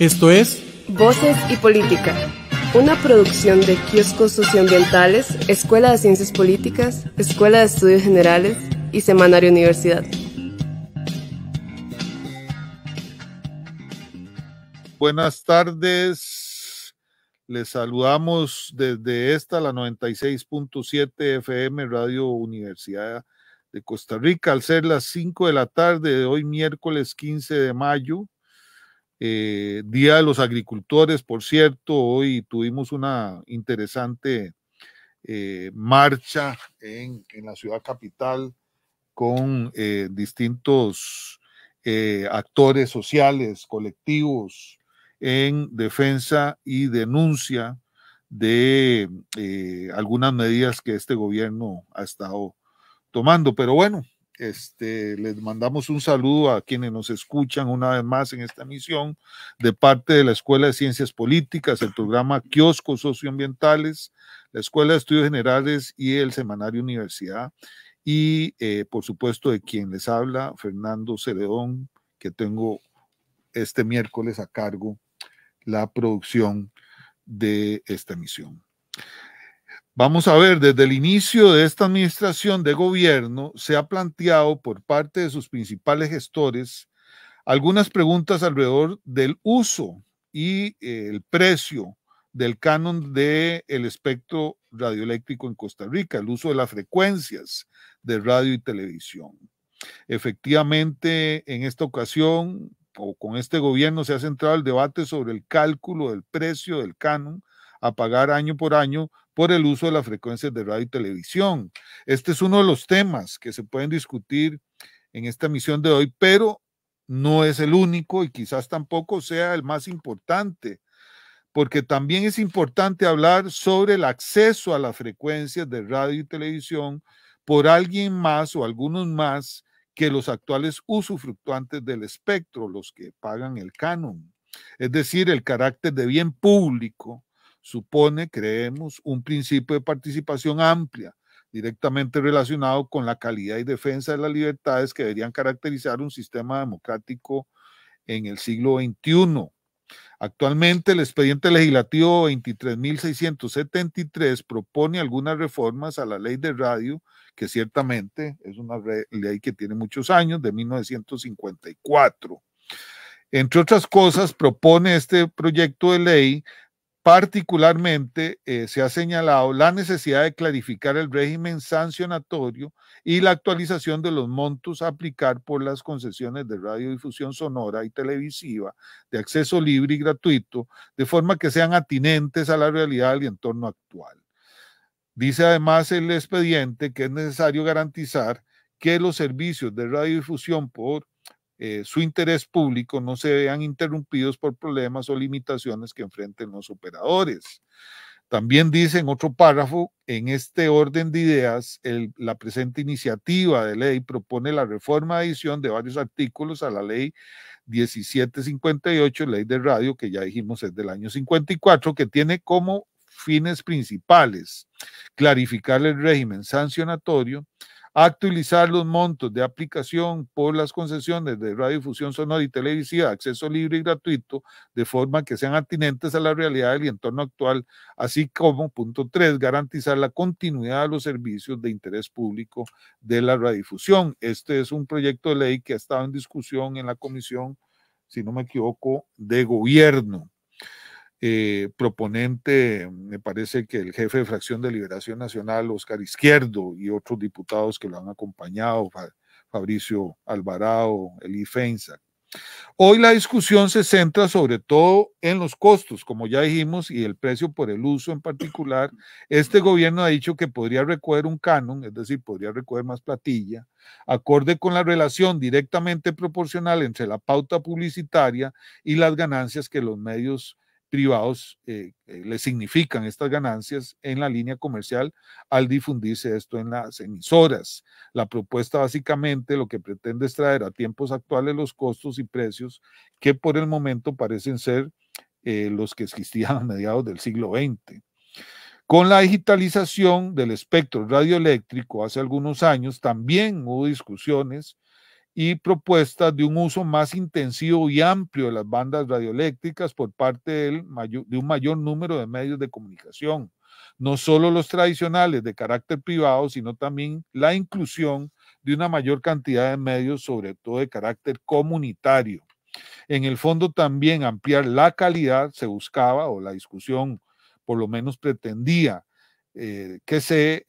Esto es Voces y Política, una producción de Kioscos Socioambientales, Escuela de Ciencias Políticas, Escuela de Estudios Generales y Semanario Universidad. Buenas tardes, les saludamos desde la 96.7 FM Radio Universidad de Costa Rica, al ser las 5 de la tarde de hoy, miércoles 15 de mayo, Día de los Agricultores. Por cierto, hoy tuvimos una interesante marcha en la ciudad capital con distintos actores sociales, colectivos, en defensa y denuncia de algunas medidas que este gobierno ha estado tomando. Pero bueno, les mandamos un saludo a quienes nos escuchan una vez más en esta emisión de parte de la Escuela de Ciencias Políticas, el programa Kioscos Socioambientales, la Escuela de Estudios Generales y el Semanario Universidad. Y por supuesto de quien les habla, Fernando Celedón, que tengo este miércoles a cargo la producción de esta emisión. Vamos a ver, desde el inicio de esta administración de gobierno se ha planteado por parte de sus principales gestores algunas preguntas alrededor del uso y el precio del canon del espectro radioeléctrico en Costa Rica, el uso de las frecuencias de radio y televisión. Efectivamente, en esta ocasión, o con este gobierno, se ha centrado el debate sobre el cálculo del precio del canon a pagar año por año por el uso de las frecuencias de radio y televisión. Este es uno de los temas que se pueden discutir en esta emisión de hoy, pero no es el único y quizás tampoco sea el más importante, porque también es importante hablar sobre el acceso a las frecuencias de radio y televisión por alguien más o algunos más que los actuales usufructuantes del espectro, los que pagan el canon. Es decir, el carácter de bien público supone, creemos, un principio de participación amplia, directamente relacionado con la calidad y defensa de las libertades que deberían caracterizar un sistema democrático en el siglo XXI. Actualmente, el expediente legislativo 23.673 propone algunas reformas a la ley de radio, que ciertamente es una ley que tiene muchos años, de 1954. Entre otras cosas, propone este proyecto de ley. Particularmente se ha señalado la necesidad de clarificar el régimen sancionatorio y la actualización de los montos a aplicar por las concesiones de radiodifusión sonora y televisiva de acceso libre y gratuito, de forma que sean atinentes a la realidad del entorno actual. Dice además el expediente que es necesario garantizar que los servicios de radiodifusión por su interés público no se vean interrumpidos por problemas o limitaciones que enfrenten los operadores. También dice en otro párrafo, en este orden de ideas, la presente iniciativa de ley propone la reforma de edición de varios artículos a la ley 1758, ley de radio, que ya dijimos es del año 54, que tiene como fines principales clarificar el régimen sancionatorio, actualizar los montos de aplicación por las concesiones de radiodifusión sonora y televisiva de acceso libre y gratuito, de forma que sean atinentes a la realidad del entorno actual, así como, punto 3, garantizar la continuidad de los servicios de interés público de la radiodifusión. Este es un proyecto de ley que ha estado en discusión en la comisión, si no me equivoco, de gobierno. Proponente, me parece que el jefe de fracción de Liberación Nacional, Oscar Izquierdo, y otros diputados que lo han acompañado, Fabricio Alvarado, Eli Feinsack. Hoy la discusión se centra sobre todo en los costos, como ya dijimos, y el precio por el uso en particular. Este gobierno ha dicho que podría recoger un canon, es decir, podría recoger más platilla, acorde con la relación directamente proporcional entre la pauta publicitaria y las ganancias que los medios privados le significan estas ganancias en la línea comercial al difundirse esto en las emisoras. La propuesta básicamente lo que pretende es traer a tiempos actuales los costos y precios que por el momento parecen ser los que existían a mediados del siglo XX. Con la digitalización del espectro radioeléctrico hace algunos años también hubo discusiones y propuestas de un uso más intensivo y amplio de las bandas radioeléctricas por parte de un mayor número de medios de comunicación, no solo los tradicionales de carácter privado, sino también la inclusión de una mayor cantidad de medios, sobre todo de carácter comunitario. En el fondo también ampliar la calidad se buscaba, o la discusión por lo menos pretendía, que se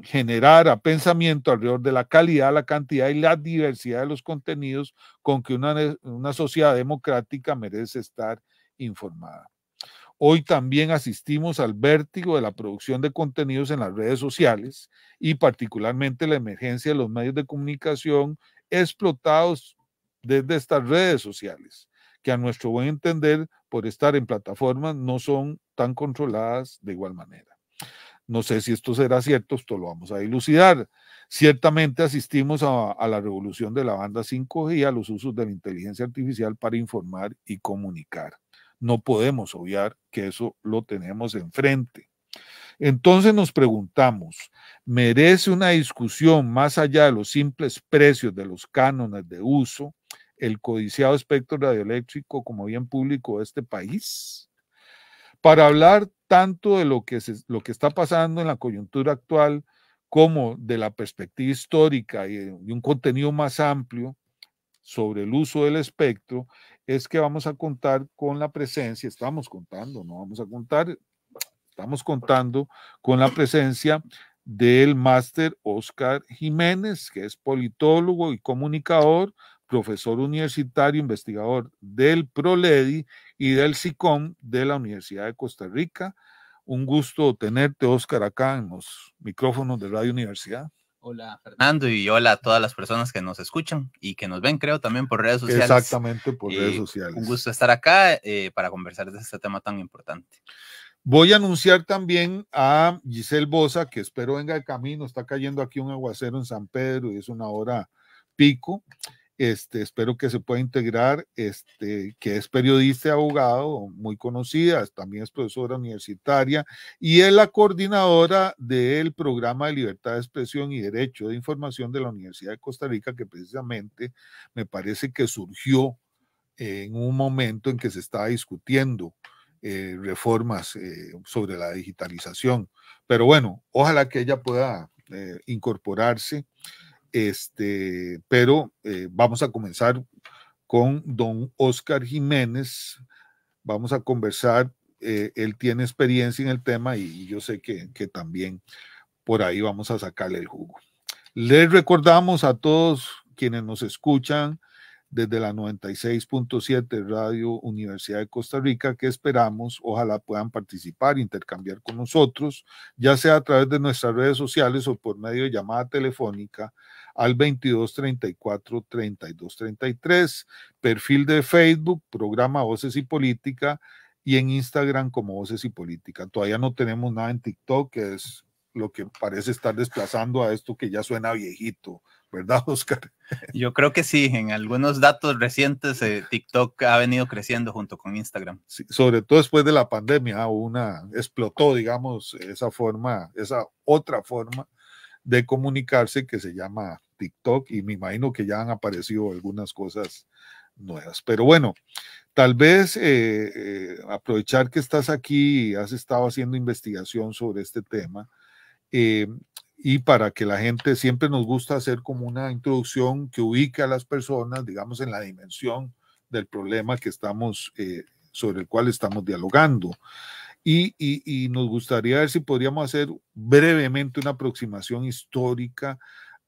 generara pensamiento alrededor de la calidad, la cantidad y la diversidad de los contenidos con que una sociedad democrática merece estar informada. Hoy también asistimos al vértigo de la producción de contenidos en las redes sociales y particularmente la emergencia de los medios de comunicación explotados desde estas redes sociales, que a nuestro buen entender, por estar en plataformas, no son tan controladas de igual manera. No sé si esto será cierto, esto lo vamos a dilucidar. Ciertamente asistimos a la revolución de la banda 5G, a los usos de la inteligencia artificial para informar y comunicar. No podemos obviar que eso lo tenemos enfrente. Entonces nos preguntamos, ¿merece una discusión más allá de los simples precios de los cánones de uso el codiciado espectro radioeléctrico como bien público de este país? Para hablar tanto de lo que está pasando en la coyuntura actual como de la perspectiva histórica y de un contenido más amplio sobre el uso del espectro, es que vamos a contar con la presencia, estamos contando con la presencia del máster Óscar Jiménez, que es politólogo y comunicador, profesor universitario, investigador del PROLEDI y del SICOM de la Universidad de Costa Rica. Un gusto tenerte, Óscar, acá en los micrófonos de Radio Universidad. Hola, Fernando, y hola a todas las personas que nos escuchan y que nos ven, creo, también por redes sociales. Exactamente, por redes sociales. Un gusto estar acá para conversar de este tema tan importante. Voy a anunciar también a Giselle Bosa, que espero venga de camino. Está cayendo aquí un aguacero en San Pedro y es una hora pico. Espero que se pueda integrar, que es periodista y abogado, muy conocida, también es profesora universitaria y es la coordinadora del programa de libertad de expresión y derecho de información de la Universidad de Costa Rica, que precisamente me parece que surgió en un momento en que se estaba discutiendo reformas sobre la digitalización. Pero bueno, ojalá que ella pueda incorporarse. Pero vamos a comenzar con don Óscar Jiménez. Vamos a conversar. Él tiene experiencia en el tema y yo sé que también por ahí vamos a sacarle el jugo. Les recordamos a todos quienes nos escuchan desde la 96.7 Radio Universidad de Costa Rica, que esperamos, ojalá puedan participar, intercambiar con nosotros, ya sea a través de nuestras redes sociales o por medio de llamada telefónica al 22 34 32 33, perfil de Facebook, programa Voces y Política, y en Instagram como Voces y Política. Todavía no tenemos nada en TikTok, que es lo que parece estar desplazando a esto que ya suena viejito, ¿verdad, Óscar? Yo creo que sí, en algunos datos recientes TikTok ha venido creciendo junto con Instagram. Sí, sobre todo después de la pandemia, explotó, digamos, esa otra forma de comunicarse que se llama TikTok, y me imagino que ya han aparecido algunas cosas nuevas. Pero bueno, tal vez aprovechar que estás aquí y has estado haciendo investigación sobre este tema, y para que la gente, siempre nos gusta hacer como una introducción que ubique a las personas, digamos, en la dimensión del problema que estamos, sobre el cual estamos dialogando. Y nos gustaría ver si podríamos hacer brevemente una aproximación histórica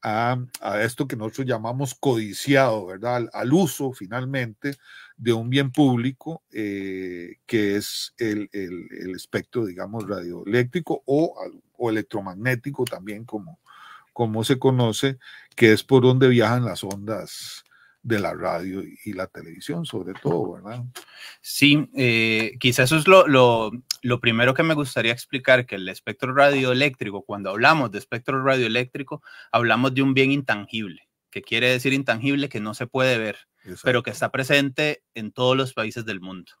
a esto que nosotros llamamos codiciado, ¿verdad? Al uso, finalmente, de un bien público, que es el espectro, digamos, radioeléctrico o electromagnético también, como se conoce, que es por donde viajan las ondas de la radio y la televisión, sobre todo, ¿verdad? Sí, quizás eso es lo primero que me gustaría explicar, que el espectro radioeléctrico, cuando hablamos de espectro radioeléctrico, hablamos de un bien intangible. ¿Qué quiere decir intangible? Que no se puede ver, pero que está presente en todos los países del mundo.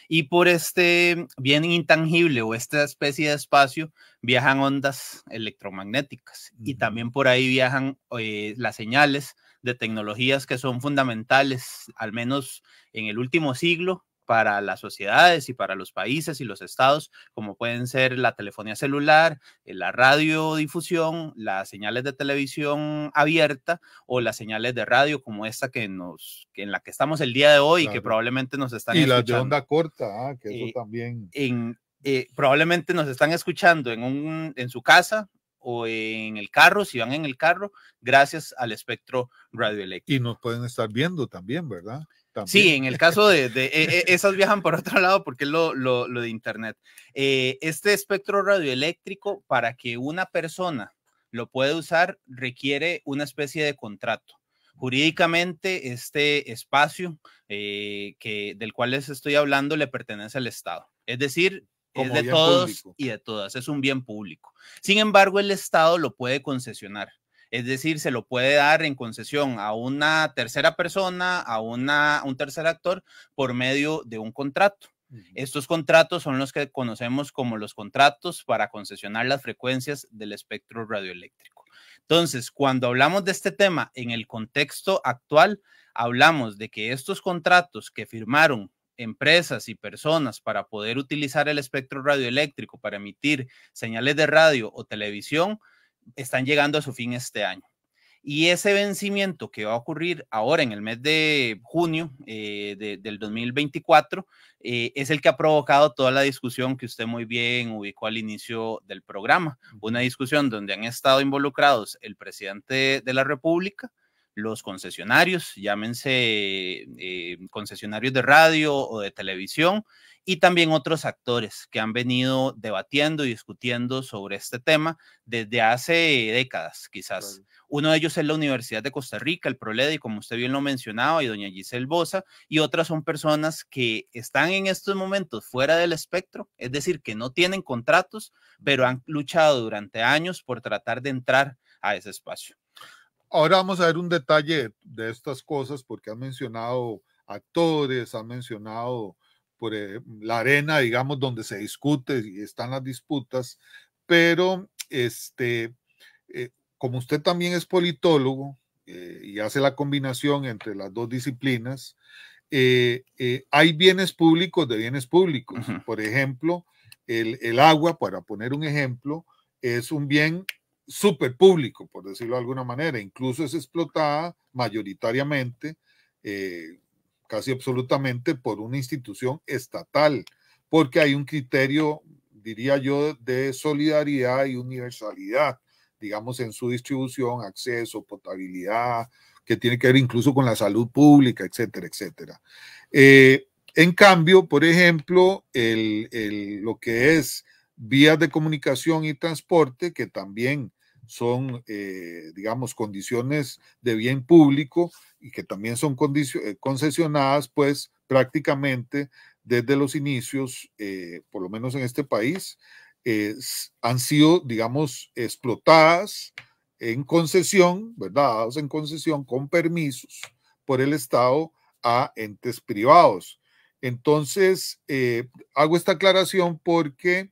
Y por este bien intangible o esta especie de espacio viajan ondas electromagnéticas y también por ahí viajan las señales de tecnologías que son fundamentales, al menos en el último siglo, para las sociedades y para los países y los estados, como pueden ser la telefonía celular, la radiodifusión, las señales de televisión abierta o las señales de radio como esta en la que estamos el día de hoy, claro, y que probablemente nos están escuchando. Y las de onda corta, que eso también. Probablemente nos están escuchando en su casa o en el carro, si van en el carro, gracias al espectro radioeléctrico. Y nos pueden estar viendo también, ¿verdad? También. Sí, en el caso de esas viajan por otro lado porque es lo de internet. Este espectro radioeléctrico, para que una persona lo pueda usar, requiere una especie de contrato. Jurídicamente, este espacio del cual les estoy hablando le pertenece al Estado. Es decir, es de todos y de todas, es un bien público. Sin embargo, el Estado lo puede concesionar. Es decir, se lo puede dar en concesión a una tercera persona, a un tercer actor, por medio de un contrato. Estos contratos son los que conocemos como los contratos para concesionar las frecuencias del espectro radioeléctrico. Entonces, cuando hablamos de este tema en el contexto actual, hablamos de que estos contratos que firmaron empresas y personas para poder utilizar el espectro radioeléctrico para emitir señales de radio o televisión, están llegando a su fin este año. Y ese vencimiento que va a ocurrir ahora en el mes de junio del 2024 es el que ha provocado toda la discusión que usted muy bien ubicó al inicio del programa. Una discusión donde han estado involucrados el presidente de la República, los concesionarios, llámense concesionarios de radio o de televisión, y también otros actores que han venido debatiendo y discutiendo sobre este tema desde hace décadas, quizás. Claro. Uno de ellos es la Universidad de Costa Rica, el PROLEDI, como usted bien lo mencionaba, y doña Giselle Boza, y otras son personas que están en estos momentos fuera del espectro, es decir, que no tienen contratos, pero han luchado durante años por tratar de entrar a ese espacio. Ahora vamos a ver un detalle de estas cosas, porque han mencionado actores, han mencionado por la arena, digamos, donde se discute y están las disputas, pero como usted también es politólogo y hace la combinación entre las dos disciplinas, hay bienes públicos de bienes públicos. Por ejemplo, el agua, para poner un ejemplo, es un bien súper público, por decirlo de alguna manera, incluso es explotada mayoritariamente, casi absolutamente por una institución estatal, porque hay un criterio, diría yo, de solidaridad y universalidad, digamos, en su distribución, acceso, potabilidad, que tiene que ver incluso con la salud pública, etcétera, etcétera. En cambio, por ejemplo, lo que es vías de comunicación y transporte, que también son, digamos, condiciones de bien público y que también son concesionadas, pues prácticamente desde los inicios, por lo menos en este país, han sido, digamos, explotadas en concesión, ¿verdad? Dados en concesión con permisos por el Estado a entes privados. Entonces, hago esta aclaración porque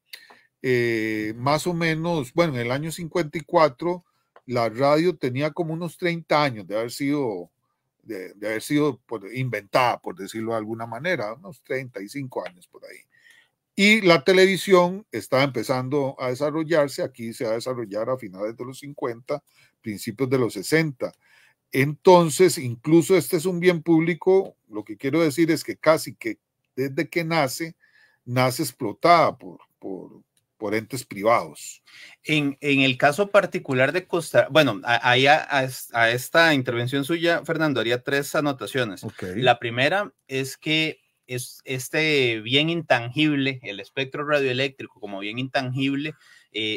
más o menos, bueno, en el año 54, la radio tenía como unos 30 años de haber sido, inventada, por decirlo de alguna manera, unos 35 años por ahí. Y la televisión estaba empezando a desarrollarse, aquí se va a desarrollar a finales de los 50, principios de los 60. Entonces, incluso este es un bien público, lo que quiero decir es que casi que desde que nace explotada por entes privados. En el caso particular de Costa, bueno, a esta intervención suya, Fernando, haría 3 anotaciones. Okay. La primera es que este bien intangible, el espectro radioeléctrico como bien intangible,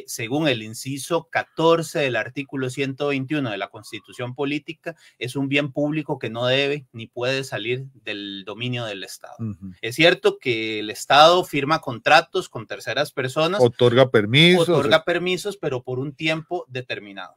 según el inciso 14 del artículo 121 de la Constitución Política, es un bien público que no debe ni puede salir del dominio del Estado. Es cierto que el Estado firma contratos con terceras personas. Otorga permisos, pero por un tiempo determinado.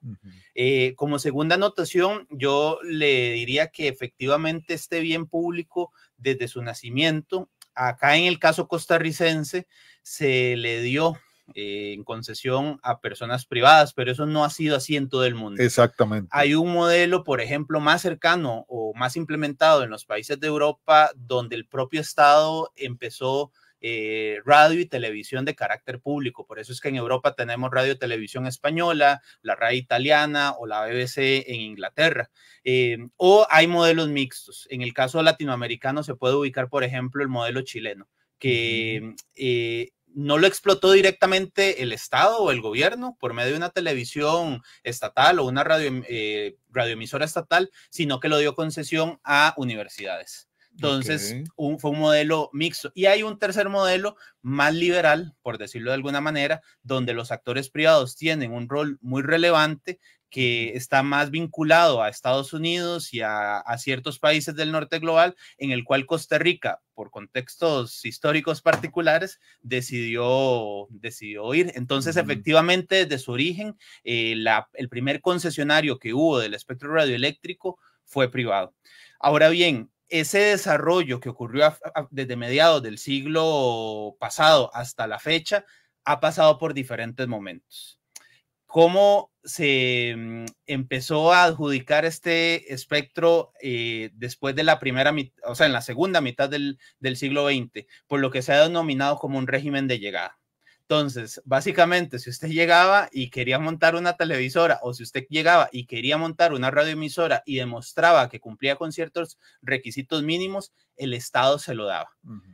Como segunda anotación, yo le diría que efectivamente este bien público, desde su nacimiento, acá en el caso costarricense, se le dio en concesión a personas privadas, pero eso no ha sido así en todo el mundo. Exactamente. Hay un modelo, por ejemplo, más cercano o más implementado en los países de Europa, donde el propio Estado empezó radio y televisión de carácter público. Por eso es que en Europa tenemos radio y televisión española, la RAI italiana o la BBC en Inglaterra. O hay modelos mixtos. En el caso latinoamericano se puede ubicar, por ejemplo, el modelo chileno, que no lo explotó directamente el Estado o el gobierno por medio de una televisión estatal o una radioemisora estatal, sino que lo dio concesión a universidades. Entonces, fue un modelo mixto. Y hay un tercer modelo más liberal, por decirlo de alguna manera, donde los actores privados tienen un rol muy relevante, que está más vinculado a Estados Unidos y a ciertos países del norte global, en el cual Costa Rica, por contextos históricos particulares, decidió ir. Entonces, efectivamente, desde su origen, el primer concesionario que hubo del espectro radioeléctrico fue privado. Ahora bien, ese desarrollo que ocurrió desde mediados del siglo pasado hasta la fecha ha pasado por diferentes momentos. ¿Cómo se empezó a adjudicar este espectro después de la primera mitad, o sea, en la segunda mitad del siglo XX, por lo que se ha denominado como un régimen de llegada? Entonces, básicamente, si usted llegaba y quería montar una televisora, o si usted llegaba y quería montar una radioemisora y demostraba que cumplía con ciertos requisitos mínimos, el Estado se lo daba.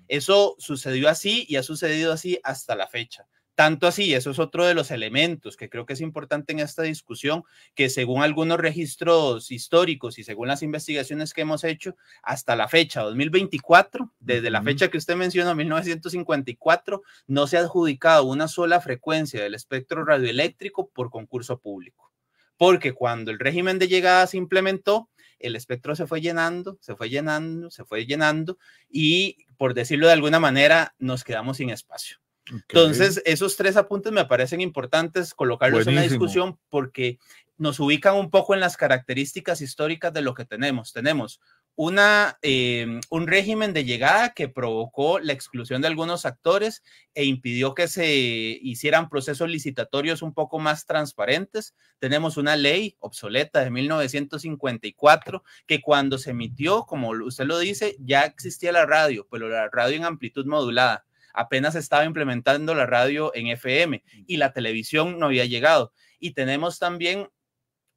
Eso sucedió así y ha sucedido así hasta la fecha. Tanto así, eso es otro de los elementos que creo que es importante en esta discusión, que según algunos registros históricos y según las investigaciones que hemos hecho, hasta la fecha 2024, desde la fecha que usted mencionó, 1954, no se ha adjudicado una sola frecuencia del espectro radioeléctrico por concurso público. Porque cuando el régimen de llegada se implementó, el espectro se fue llenando, se fue llenando, se fue llenando y, por decirlo de alguna manera, nos quedamos sin espacio. Entonces, esos tres apuntes me parecen importantes colocarlos en la discusión porque nos ubican un poco en las características históricas de lo que tenemos. Tenemos un régimen de llegada que provocó la exclusión de algunos actores e impidió que se hicieran procesos licitatorios un poco más transparentes. Tenemos una ley obsoleta de 1954 que cuando se emitió, como usted lo dice, ya existía la radio, pero la radio en amplitud modulada. Apenas estaba implementando la radio en FM y la televisión no había llegado. Y tenemos también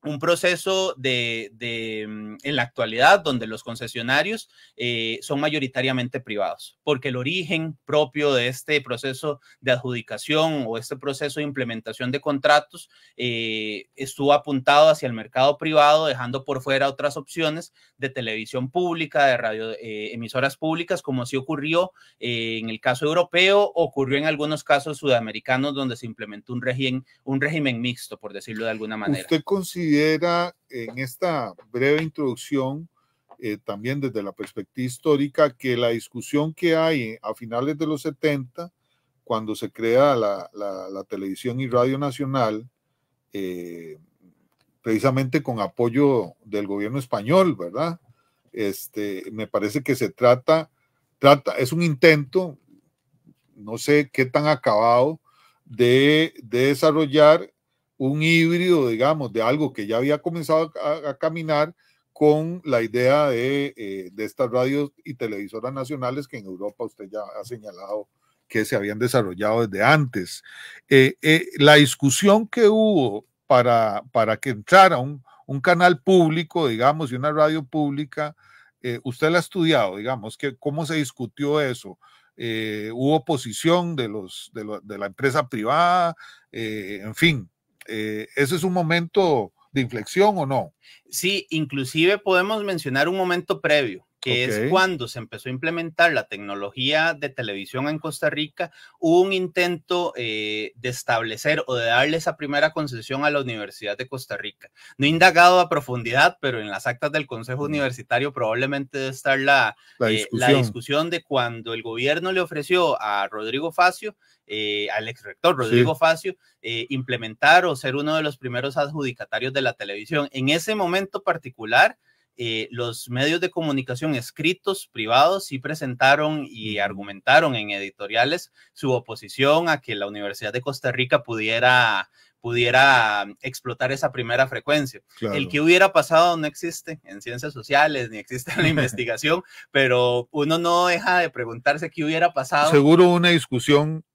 un proceso en la actualidad donde los concesionarios son mayoritariamente privados, porque el origen propio de este proceso de adjudicación o este proceso de implementación de contratos estuvo apuntado hacia el mercado privado, dejando por fuera otras opciones de televisión pública, de radio, emisoras públicas, como sí ocurrió en el caso europeo, ocurrió en algunos casos sudamericanos donde se implementó un régimen mixto, por decirlo de alguna manera. ¿Usted considera en esta breve introducción, también desde la perspectiva histórica, que la discusión que hay a finales de los 70, cuando se crea la televisión y radio nacional, precisamente con apoyo del gobierno español, ¿verdad? Me parece que se trata, es un intento, no sé qué tan acabado, de desarrollar un híbrido, digamos, de algo que ya había comenzado a caminar con la idea de estas radios y televisoras nacionales que en Europa usted ya ha señalado que se habían desarrollado desde antes. La discusión que hubo para que entrara un canal público, digamos, y una radio pública, usted la ha estudiado, digamos, ¿cómo se discutió eso? ¿Hubo oposición de la empresa privada? En fin. ¿Ese es un momento de inflexión o no? Sí, inclusive podemos mencionar un momento previo, que es cuando se empezó a implementar la tecnología de televisión en Costa Rica. Hubo un intento de establecer o de darle esa primera concesión a la Universidad de Costa Rica. No he indagado a profundidad, pero en las actas del Consejo Universitario probablemente debe estar la discusión de cuando el gobierno le ofreció a Rodrigo Facio, al exrector Rodrigo Facio, implementar o ser uno de los primeros adjudicatarios de la televisión. En ese momento particular, los medios de comunicación escritos privados sí presentaron y argumentaron en editoriales su oposición a que la Universidad de Costa Rica pudiera explotar esa primera frecuencia. Claro. El que hubiera pasado no existe en ciencias sociales, ni existe en la investigación, pero uno no deja de preguntarse qué hubiera pasado. Seguro una discusión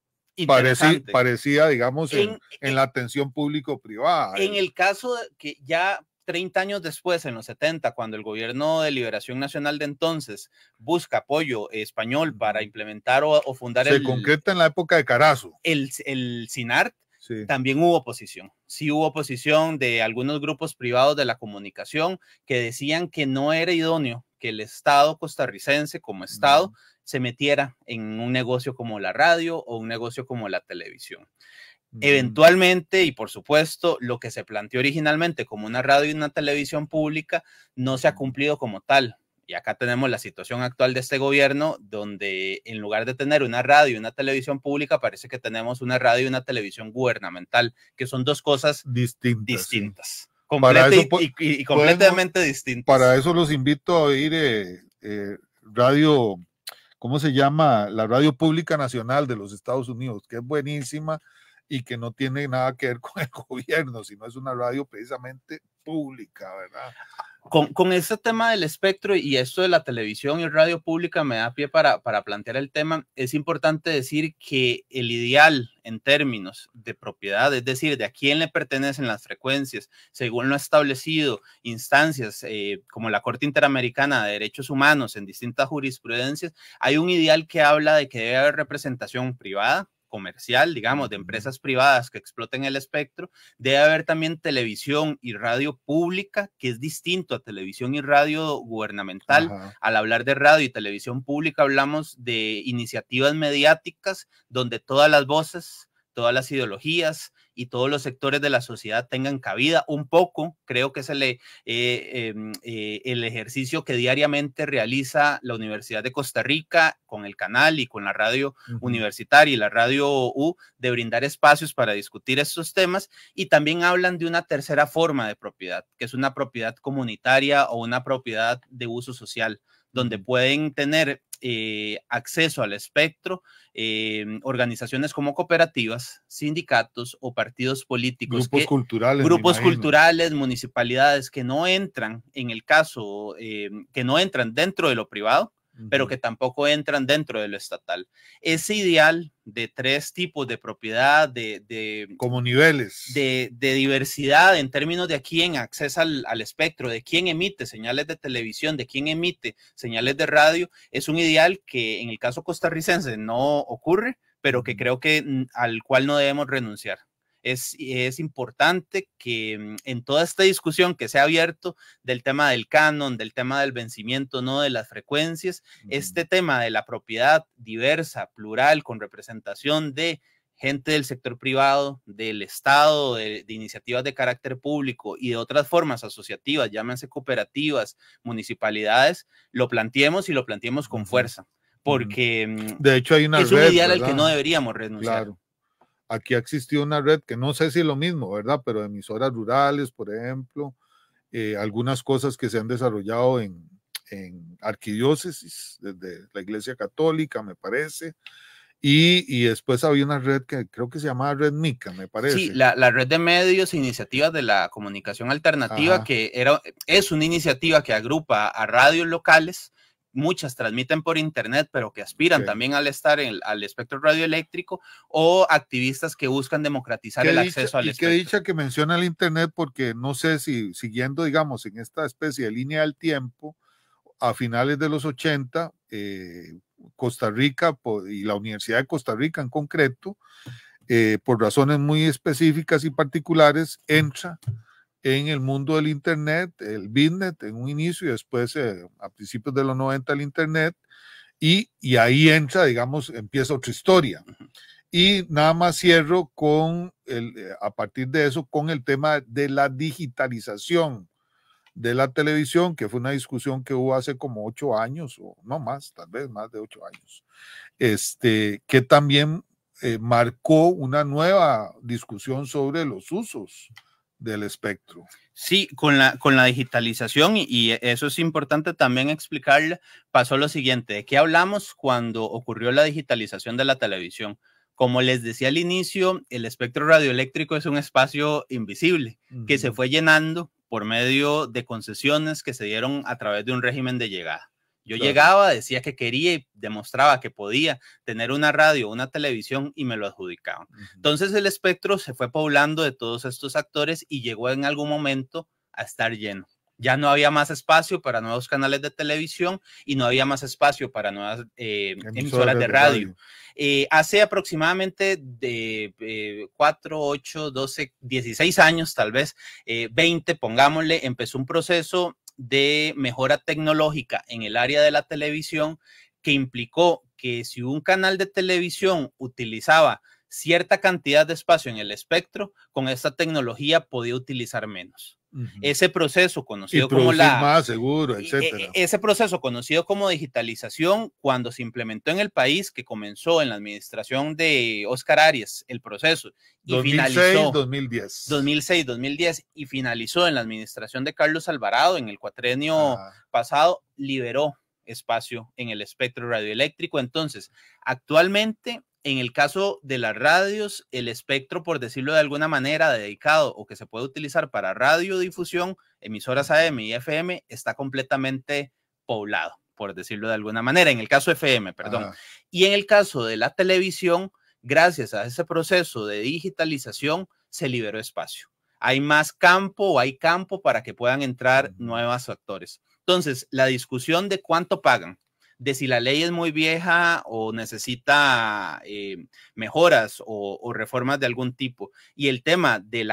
parecía, digamos, en la atención público-privada. En el caso de que ya 30 años después, en los 70, cuando el gobierno de Liberación Nacional de entonces busca apoyo español para implementar o fundar se concreta en la época de Carazo. El CINART, sí. También hubo oposición. Sí hubo oposición de algunos grupos privados de la comunicación que decían que no era idóneo que el Estado costarricense como Estado se metiera en un negocio como la radio o un negocio como la televisión. Eventualmente, y por supuesto, lo que se planteó originalmente como una radio y una televisión pública no se ha cumplido como tal. Y acá tenemos la situación actual de este gobierno, donde en lugar de tener una radio y una televisión pública, parece que tenemos una radio y una televisión gubernamental, que son dos cosas distintas. Sí. Completamente distintas. Para eso los invito a oír radio, ¿cómo se llama? La Radio Pública Nacional de los Estados Unidos, que es buenísima y que no tiene nada que ver con el gobierno, sino es una radio precisamente pública, ¿verdad? Con este tema del espectro y esto de la televisión y radio pública me da pie para plantear el tema. Es importante decir que el ideal en términos de propiedad, es decir, de a quién le pertenecen las frecuencias, según lo establecido instancias como la Corte Interamericana de Derechos Humanos en distintas jurisprudencias, hay un ideal que habla de que debe haber representación privada, comercial, digamos, de empresas privadas que exploten el espectro. Debe haber también televisión y radio pública, que es distinto a televisión y radio gubernamental. Ajá. Al hablar de radio y televisión pública hablamos de iniciativas mediáticas donde todas las voces, todas las ideologías y todos los sectores de la sociedad tengan cabida. Un poco, creo que es el ejercicio que diariamente realiza la Universidad de Costa Rica con el canal y con la radio universitaria y la radio U, de brindar espacios para discutir estos temas. Y también hablan de una tercera forma de propiedad, que es una propiedad comunitaria o una propiedad de uso social, donde pueden tener acceso al espectro organizaciones como cooperativas, sindicatos o partidos políticos, grupos culturales, municipalidades que no entran en el caso, que no entran dentro de lo privado, pero que tampoco entran dentro de lo estatal. Ese ideal de tres tipos de propiedad, como niveles de diversidad en términos de a quién accesa al espectro, de quién emite señales de televisión, de quién emite señales de radio, es un ideal que en el caso costarricense no ocurre, pero que creo que al cual no debemos renunciar. Es importante que en toda esta discusión que se ha abierto del tema del canon, del tema del vencimiento, no de las frecuencias, este tema de la propiedad diversa, plural, con representación de gente del sector privado, del Estado, de iniciativas de carácter público y de otras formas asociativas, llámense cooperativas, municipalidades, lo planteemos y lo planteemos con fuerza, porque de hecho hay es un ideal al que no deberíamos renunciar. Claro. Aquí ha existido una red que no sé si es lo mismo, ¿verdad? Pero emisoras rurales, por ejemplo, algunas cosas que se han desarrollado en arquidiócesis, desde la Iglesia Católica, me parece, y después había una red que creo que se llamaba Red Mica, me parece. Sí, la red de medios e iniciativas de la comunicación alternativa, ajá, que es una iniciativa que agrupa a radios locales. Muchas transmiten por internet, pero que aspiran también al estar al espectro radioeléctrico, o activistas que buscan democratizar el acceso al espectro. Qué dicha que menciona el internet, porque no sé si siguiendo, digamos, en esta especie de línea del tiempo, a finales de los 80, Costa Rica y la Universidad de Costa Rica en concreto, por razones muy específicas y particulares, entra en el mundo del internet, el Bitnet en un inicio y después a principios de los 90 el internet, y ahí entra, digamos, empieza otra historia. Y nada más cierro con a partir de eso, con el tema de la digitalización de la televisión, que fue una discusión que hubo hace como 8 años, o no más, tal vez más de 8 años, que también marcó una nueva discusión sobre los usos del espectro. Sí, con la digitalización, y eso es importante también explicarle, pasó lo siguiente: ¿de qué hablamos cuando ocurrió la digitalización de la televisión? Como les decía al inicio, el espectro radioeléctrico es un espacio invisible que se fue llenando por medio de concesiones que se dieron a través de un régimen de llegada. Yo llegaba, decía que quería y demostraba que podía tener una radio, una televisión, y me lo adjudicaban. Entonces el espectro se fue poblando de todos estos actores y llegó en algún momento a estar lleno. Ya no había más espacio para nuevos canales de televisión y no había más espacio para nuevas emisoras de radio. Hace aproximadamente de 4, 8, 12, 16 años, tal vez 20, pongámosle, empezó un proceso de mejora tecnológica en el área de la televisión que implicó que si un canal de televisión utilizaba cierta cantidad de espacio en el espectro, con esta tecnología podía utilizar menos. Ese proceso conocido como más seguro, etcétera. Ese proceso conocido como digitalización, cuando se implementó en el país, que comenzó en la administración de Óscar Arias el proceso y 2006, 2010. 2006, 2010 y finalizó en la administración de Carlos Alvarado en el cuatrienio pasado, liberó espacio en el espectro radioeléctrico. Entonces, actualmente, en el caso de las radios, el espectro, por decirlo de alguna manera, dedicado o que se puede utilizar para radiodifusión, emisoras AM y FM, está completamente poblado, por decirlo de alguna manera, en el caso FM, perdón. Y en el caso de la televisión, gracias a ese proceso de digitalización, se liberó espacio. Hay más campo o hay campo para que puedan entrar nuevos actores. Entonces, la discusión de cuánto pagan, de si la ley es muy vieja o necesita mejoras o reformas de algún tipo, y el tema de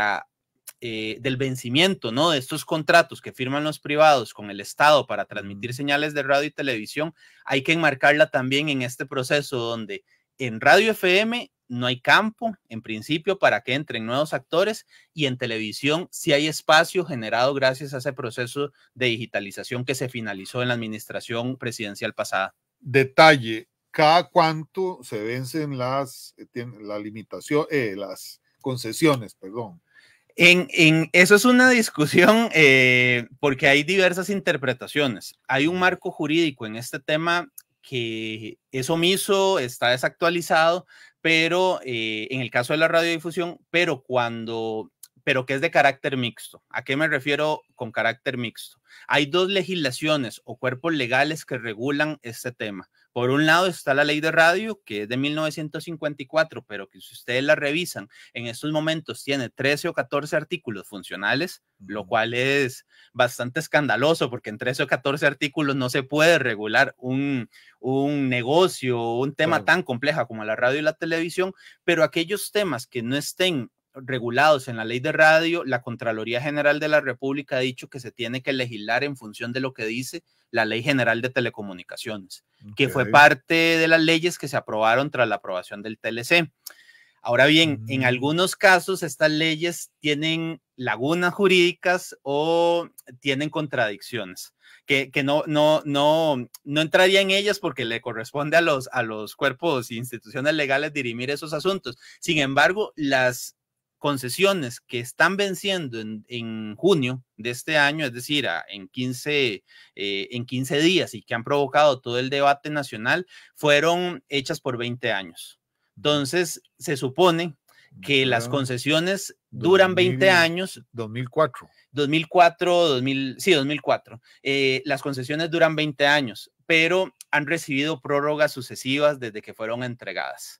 del vencimiento, ¿no?, de estos contratos que firman los privados con el Estado para transmitir señales de radio y televisión, hay que enmarcarla también en este proceso donde en radio FM no hay campo, en principio, para que entren nuevos actores, y en televisión sí hay espacio generado gracias a ese proceso de digitalización que se finalizó en la administración presidencial pasada. Detalle: ¿cada cuánto se vencen la limitación, las concesiones, perdón? Eso es una discusión porque hay diversas interpretaciones. Hay un marco jurídico en este tema que es omiso, está desactualizado, pero en el caso de la radiodifusión, pero que es de carácter mixto. ¿A qué me refiero con carácter mixto? Hay dos legislaciones o cuerpos legales que regulan este tema. Por un lado está la ley de radio, que es de 1954, pero que si ustedes la revisan, en estos momentos tiene 13 o 14 artículos funcionales, lo cual es bastante escandaloso, porque en 13 o 14 artículos no se puede regular un negocio, un tema tan complejo como la radio y la televisión, pero aquellos temas que no estén regulados en la ley de radio, la Contraloría General de la República ha dicho que se tiene que legislar en función de lo que dice la Ley General de Telecomunicaciones, que fue parte de las leyes que se aprobaron tras la aprobación del TLC. Ahora bien, en algunos casos estas leyes tienen lagunas jurídicas o tienen contradicciones, que no entraría en ellas porque le corresponde a los cuerpos e instituciones legales dirimir esos asuntos. Sin embargo, las concesiones que están venciendo en junio de este año, es decir, en 15 días, y que han provocado todo el debate nacional, fueron hechas por 20 años. Entonces, se supone que las concesiones duran 20 años. 2004. 2004. Las concesiones duran 20 años, pero han recibido prórrogas sucesivas desde que fueron entregadas.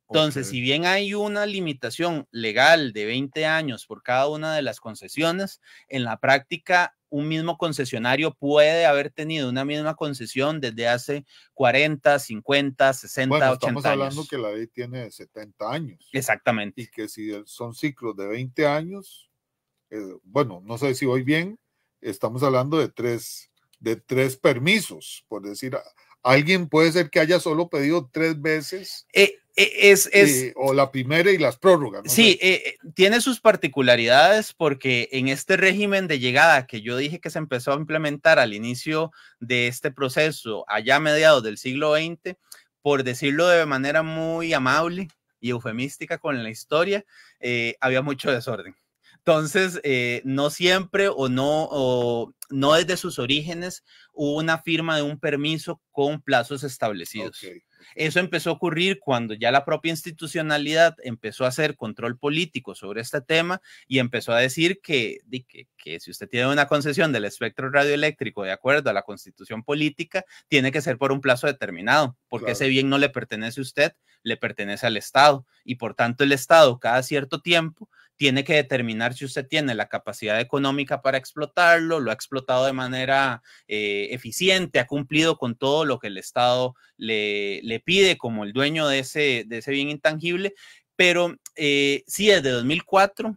Entonces, si bien hay una limitación legal de 20 años por cada una de las concesiones, en la práctica un mismo concesionario puede haber tenido una misma concesión desde hace 40, 50, 60, 80 años. Estamos hablando que la ley tiene 70 años. Exactamente. Y que si son ciclos de 20 años, no sé si voy bien, estamos hablando de tres permisos, por decir. Alguien puede ser que haya solo pedido 3 veces. O la primera y las prórrogas. Sí, tiene sus particularidades, porque en este régimen de llegada que yo dije que se empezó a implementar al inicio de este proceso, allá a mediados del siglo XX, por decirlo de manera muy amable y eufemística con la historia, había mucho desorden. Entonces, no siempre o no desde sus orígenes hubo una firma de un permiso con plazos establecidos. Okay. Eso empezó a ocurrir cuando ya la propia institucionalidad empezó a hacer control político sobre este tema y empezó a decir que si usted tiene una concesión del espectro radioeléctrico de acuerdo a la constitución política, tiene que ser por un plazo determinado, porque ese bien no le pertenece a usted, le pertenece al Estado. Y por tanto el Estado cada cierto tiempo tiene que determinar si usted tiene la capacidad económica para explotarlo, lo ha explotado de manera eficiente, ha cumplido con todo lo que el Estado le pide como el dueño de ese bien intangible. Pero sí, desde 2004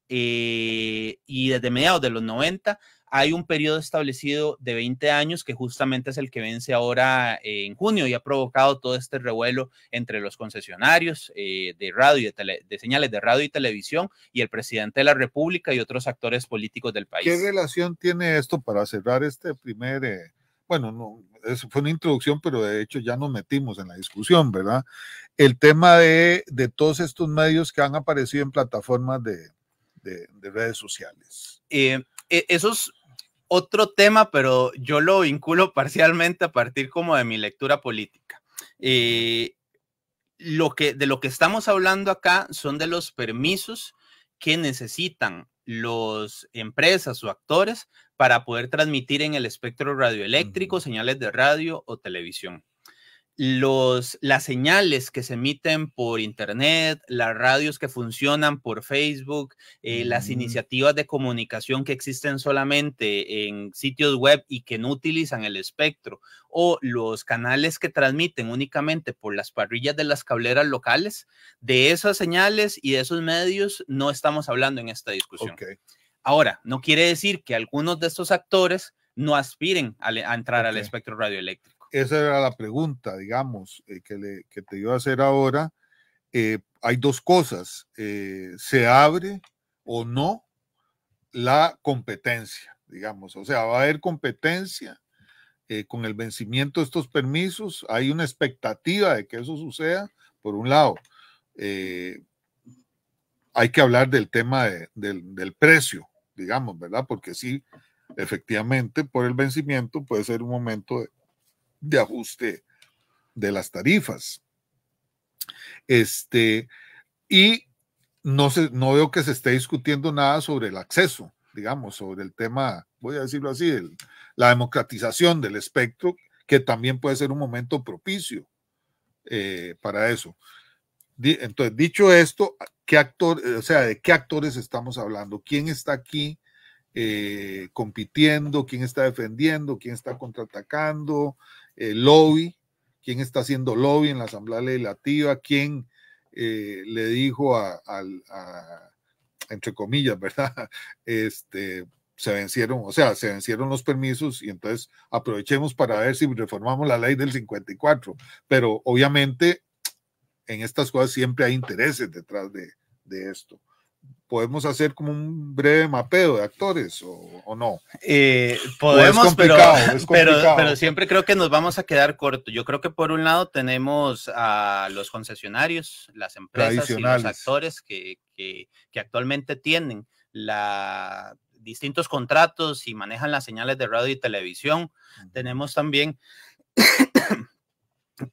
y desde mediados de los 90 hay un periodo establecido de 20 años que justamente es el que vence ahora en junio y ha provocado todo este revuelo entre los concesionarios de radio, de señales de radio y televisión y el presidente de la República y otros actores políticos del país. ¿Qué relación tiene esto para cerrar este primer, bueno, no, eso fue una introducción, pero de hecho ya nos metimos en la discusión, ¿verdad? El tema de todos estos medios que han aparecido en plataformas de redes sociales. Eso es otro tema, pero yo lo vinculo parcialmente a partir como de mi lectura política. De lo que estamos hablando acá son de los permisos que necesitan las empresas o actores para poder transmitir en el espectro radioeléctrico, señales de radio o televisión. Las señales que se emiten por internet, las radios que funcionan por Facebook, las iniciativas de comunicación que existen solamente en sitios web y que no utilizan el espectro, o los canales que transmiten únicamente por las parrillas de las cableras locales, de esas señales y de esos medios no estamos hablando en esta discusión. Okay. Ahora, no quiere decir que algunos de estos actores no aspiren a entrar al espectro radioeléctrico. Esa era la pregunta, digamos, que te iba a hacer ahora. Hay dos cosas. ¿Se abre o no la competencia, digamos? O sea, ¿va a haber competencia con el vencimiento de estos permisos? ¿Hay una expectativa de que eso suceda? Por un lado, hay que hablar del tema del precio, digamos, ¿verdad? Porque sí, efectivamente, por el vencimiento puede ser un momento de ajuste de las tarifas. Y no veo que se esté discutiendo nada sobre el acceso, digamos, sobre el tema, voy a decirlo así, la democratización del espectro, que también puede ser un momento propicio para eso. Entonces, dicho esto, ¿de qué actores estamos hablando? ¿Quién está aquí compitiendo? ¿Quién está defendiendo? ¿Quién está contraatacando? Lobby, quién está haciendo lobby en la Asamblea Legislativa, quién le dijo entre comillas, ¿verdad? Se vencieron los permisos y entonces aprovechemos para ver si reformamos la ley del 54, pero obviamente en estas cosas siempre hay intereses detrás de esto. ¿Podemos hacer como un breve mapeo de actores o no? Podemos, pero siempre creo que nos vamos a quedar cortos. Yo creo que por un lado tenemos a los concesionarios, las empresas y los actores que actualmente tienen distintos contratos y manejan las señales de radio y televisión. Tenemos también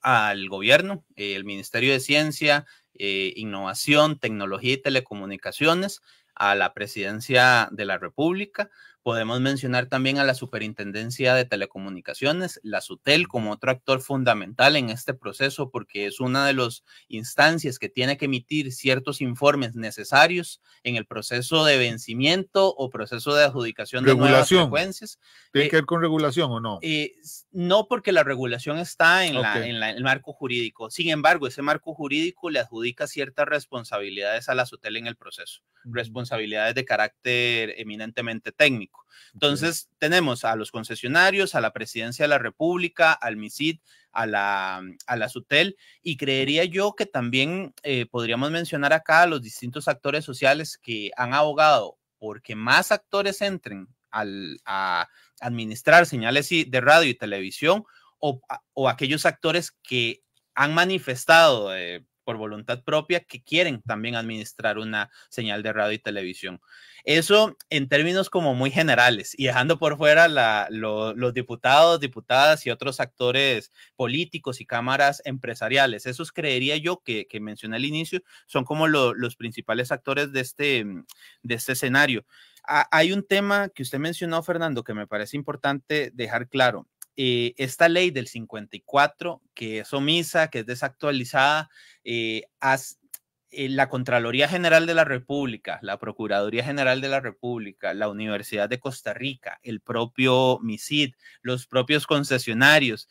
al gobierno, el Ministerio de Ciencia, Innovación, Tecnología y Telecomunicaciones, a la Presidencia de la República. Podemos mencionar también a la Superintendencia de Telecomunicaciones, la SUTEL, como otro actor fundamental en este proceso, porque es una de las instancias que tiene que emitir ciertos informes necesarios en el proceso de vencimiento o proceso de adjudicación de nuevas frecuencias. ¿Tiene que ver con regulación o no? No, porque la regulación está en el marco jurídico. Sin embargo, ese marco jurídico le adjudica ciertas responsabilidades a la SUTEL en el proceso, responsabilidades de carácter eminentemente técnico. Entonces, tenemos a los concesionarios, a la Presidencia de la República, al MISID, a la SUTEL, y creería yo que también podríamos mencionar acá a los distintos actores sociales que han abogado porque más actores entren a administrar señales de radio y televisión, o aquellos actores que han manifestado por voluntad propia que quieren también administrar una señal de radio y televisión. Eso en términos como muy generales y dejando por fuera los diputados, diputadas y otros actores políticos y cámaras empresariales. Esos creería yo que mencioné al inicio son como los principales actores de este escenario. Hay un tema que usted mencionó, Fernando, que me parece importante dejar claro. Esta ley del 54, que es omisa, que es desactualizada, la Contraloría General de la República, la Procuraduría General de la República, la Universidad de Costa Rica, el propio MISID, los propios concesionarios,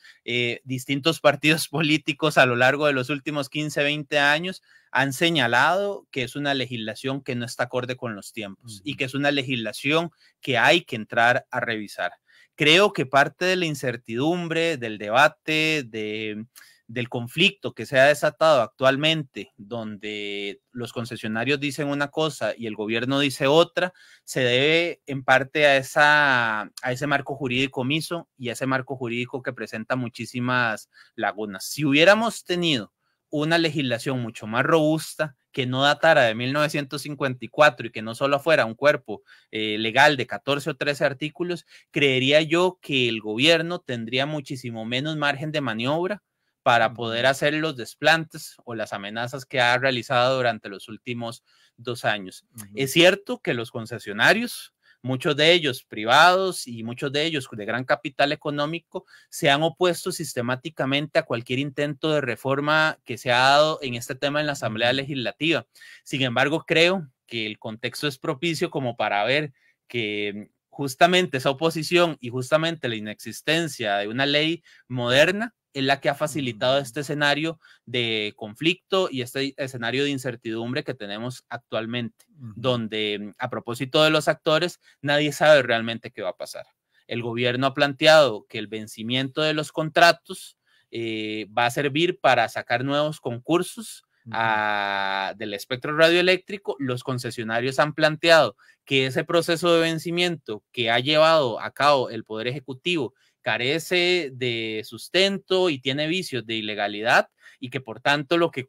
distintos partidos políticos a lo largo de los últimos 15, 20 años han señalado que es una legislación que no está acorde con los tiempos y que es una legislación que hay que entrar a revisar. Creo que parte de la incertidumbre, del debate, del conflicto que se ha desatado actualmente, donde los concesionarios dicen una cosa y el gobierno dice otra, se debe en parte a ese marco jurídico omiso y a ese marco jurídico que presenta muchísimas lagunas. Si hubiéramos tenido una legislación mucho más robusta, que no datara de 1954 y que no solo fuera un cuerpo legal de 14 o 13 artículos, creería yo que el gobierno tendría muchísimo menos margen de maniobra para poder hacer los desplantes o las amenazas que ha realizado durante los últimos 2 años. Es cierto que los concesionarios, muchos de ellos privados y muchos de ellos de gran capital económico, se han opuesto sistemáticamente a cualquier intento de reforma que se ha dado en este tema en la Asamblea Legislativa. Sin embargo, creo que el contexto es propicio como para ver que justamente esa oposición y justamente la inexistencia de una ley moderna es la que ha facilitado este escenario de conflicto y este escenario de incertidumbre que tenemos actualmente, donde a propósito de los actores, nadie sabe realmente qué va a pasar. El gobierno ha planteado que el vencimiento de los contratos va a servir para sacar nuevos concursos del espectro radioeléctrico. Los concesionarios han planteado que ese proceso de vencimiento que ha llevado a cabo el Poder Ejecutivo carece de sustento y tiene vicios de ilegalidad y que por tanto lo que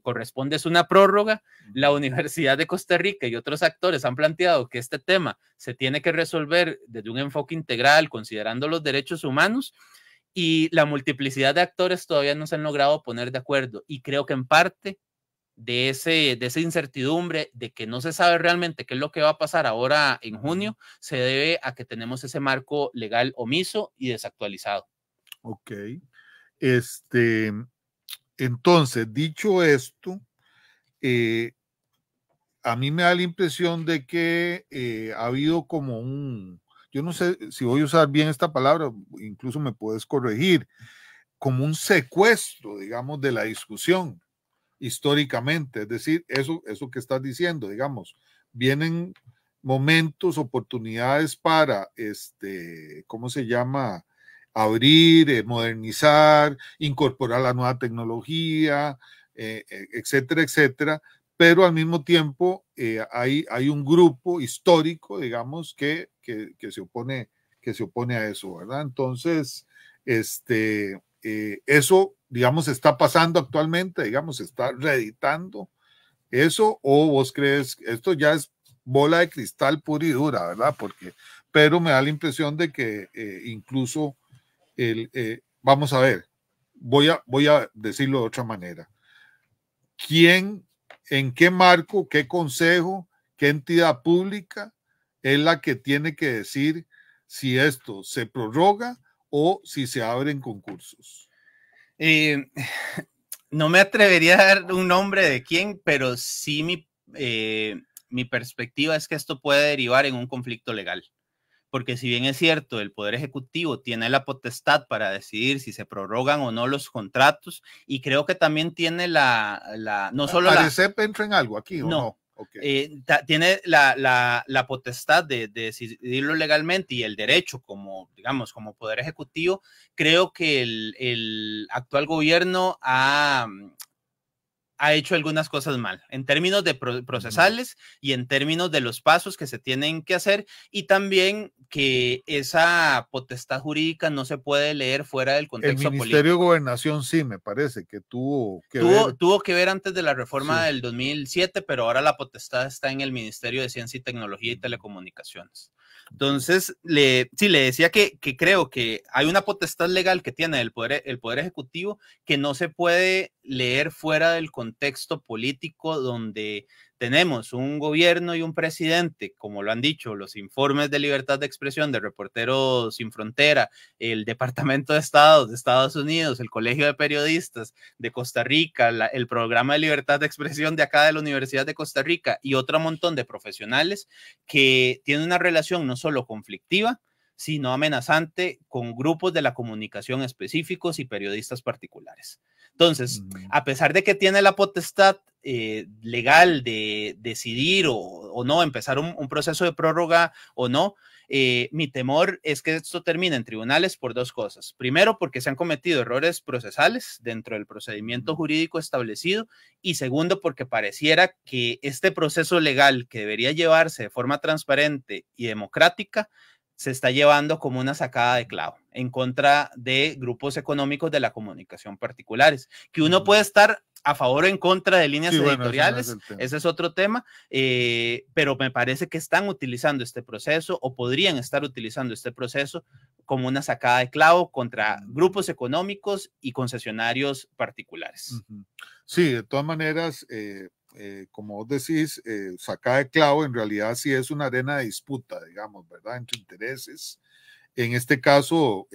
corresponde es una prórroga. La Universidad de Costa Rica y otros actores han planteado que este tema se tiene que resolver desde un enfoque integral, considerando los derechos humanos, y la multiplicidad de actores todavía no se han logrado poner de acuerdo, y creo que en parte de esa incertidumbre de que no se sabe realmente qué es lo que va a pasar ahora en junio, se debe a que tenemos ese marco legal omiso y desactualizado. Ok. Entonces, dicho esto, a mí me da la impresión de que ha habido como yo no sé si voy a usar bien esta palabra, incluso me puedes corregir, como un secuestro, digamos, de la discusión históricamente, es decir, eso que estás diciendo, digamos, vienen momentos, oportunidades para, ¿cómo se llama? Abrir, modernizar, incorporar la nueva tecnología, etcétera, etcétera, pero al mismo tiempo hay un grupo histórico, digamos, que se opone a eso, ¿verdad? Entonces, eso, digamos, está pasando actualmente, digamos, se está reeditando eso, o vos crees, esto ya es bola de cristal pura y dura, ¿verdad? Pero me da la impresión de que incluso vamos a ver, voy a decirlo de otra manera. ¿Quién, en qué marco, qué consejo, qué entidad pública es la que tiene que decir si esto se prorroga o si se abren concursos? No me atrevería a dar un nombre de quién, pero sí mi perspectiva es que esto puede derivar en un conflicto legal. Porque si bien es cierto, el Poder Ejecutivo tiene la potestad para decidir si se prorrogan o no los contratos, y creo que también tiene no solo ¿Arecep entra en algo aquí o no? Okay. Tiene la potestad de decidirlo legalmente y el derecho como Poder Ejecutivo. Creo que el actual gobierno ha ha hecho algunas cosas mal, en términos de procesales y en términos de los pasos que se tienen que hacer, y también que esa potestad jurídica no se puede leer fuera del contexto político. El Ministerio de Gobernación sí, me parece que tuvo que ver. Tuvo que ver antes de la reforma del 2007, pero ahora la potestad está en el Ministerio de Ciencia y Tecnología y Telecomunicaciones. Entonces, sí, le decía que creo que hay una potestad legal que tiene el Poder Ejecutivo que no se puede leer fuera del contexto político, donde tenemos un gobierno y un presidente, como lo han dicho los informes de libertad de expresión de Reporteros Sin Frontera, el Departamento de Estado de Estados Unidos, el Colegio de Periodistas de Costa Rica, el programa de libertad de expresión de acá de la Universidad de Costa Rica y otro montón de profesionales que tienen una relación no solo conflictiva, sino amenazante con grupos de la comunicación específicos y periodistas particulares. Entonces, a pesar de que tiene la potestad legal de decidir o no, empezar un proceso de prórroga o no, mi temor es que esto termine en tribunales por dos cosas. Primero, porque se han cometido errores procesales dentro del procedimiento jurídico establecido, y segundo, porque pareciera que este proceso legal que debería llevarse de forma transparente y democrática se está llevando como una sacada de clavo en contra de grupos económicos de la comunicación particulares, que uno puede estar a favor o en contra de líneas editoriales, bueno, ese es otro tema, pero me parece que están utilizando este proceso o podrían estar utilizando este proceso como una sacada de clavo contra grupos económicos y concesionarios particulares. Sí, de todas maneras, como vos decís, sacada de clavo, en realidad sí es una arena de disputa, digamos, ¿verdad? Entre intereses. En este caso,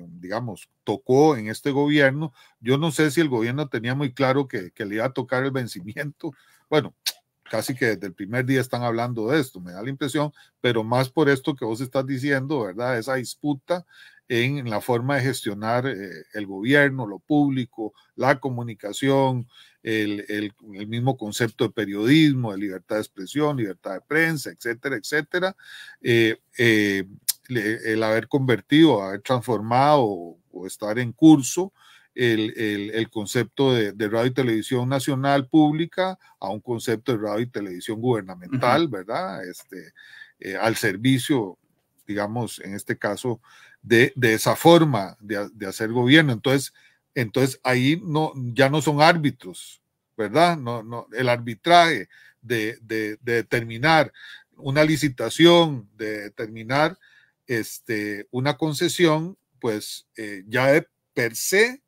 digamos, tocó en este gobierno. Yo no sé si el gobierno tenía muy claro que le iba a tocar el vencimiento. Bueno, casi que desde el primer día están hablando de esto, me da la impresión, pero más por esto que vos estás diciendo, ¿verdad? Esa disputa en la forma de gestionar el gobierno, lo público, la comunicación, el mismo concepto de periodismo, de libertad de expresión, libertad de prensa, etcétera, etcétera. El haber convertido, haber transformado o estar en curso el concepto de radio y televisión nacional pública a un concepto de radio y televisión gubernamental, ¿verdad? Al servicio, digamos, en este caso, de esa forma de hacer gobierno. Entonces ahí ya no son árbitros, ¿verdad? El arbitraje de determinar una licitación, de determinar una concesión, pues ya de per se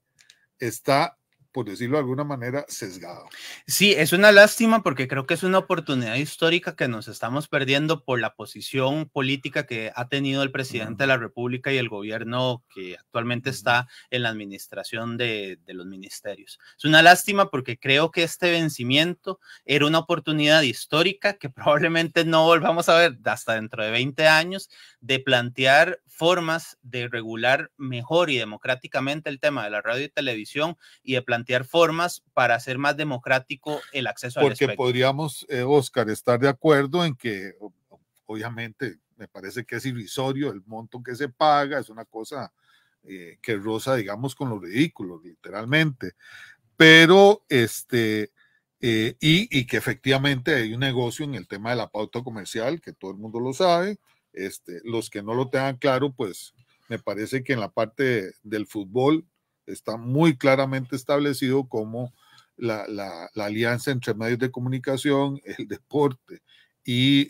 está, por decirlo de alguna manera, sesgado. Sí, es una lástima porque creo que es una oportunidad histórica que nos estamos perdiendo por la posición política que ha tenido el presidente de la República y el gobierno que actualmente está en la administración de los ministerios. Es una lástima porque creo que este vencimiento era una oportunidad histórica que probablemente no volvamos a ver hasta dentro de 20 años, de plantear formas de regular mejor y democráticamente el tema de la radio y televisión y de plantear formas para hacer más democrático el acceso al espectro. Porque podríamos, Oscar, estar de acuerdo en que, obviamente, me parece que es irrisorio el monto que se paga, es una cosa que roza, digamos, con lo ridículo, literalmente, pero y que efectivamente hay un negocio en el tema de la pauta comercial, que todo el mundo lo sabe. Los que no lo tengan claro, pues me parece que en la parte del fútbol está muy claramente establecido como la alianza entre medios de comunicación, el deporte y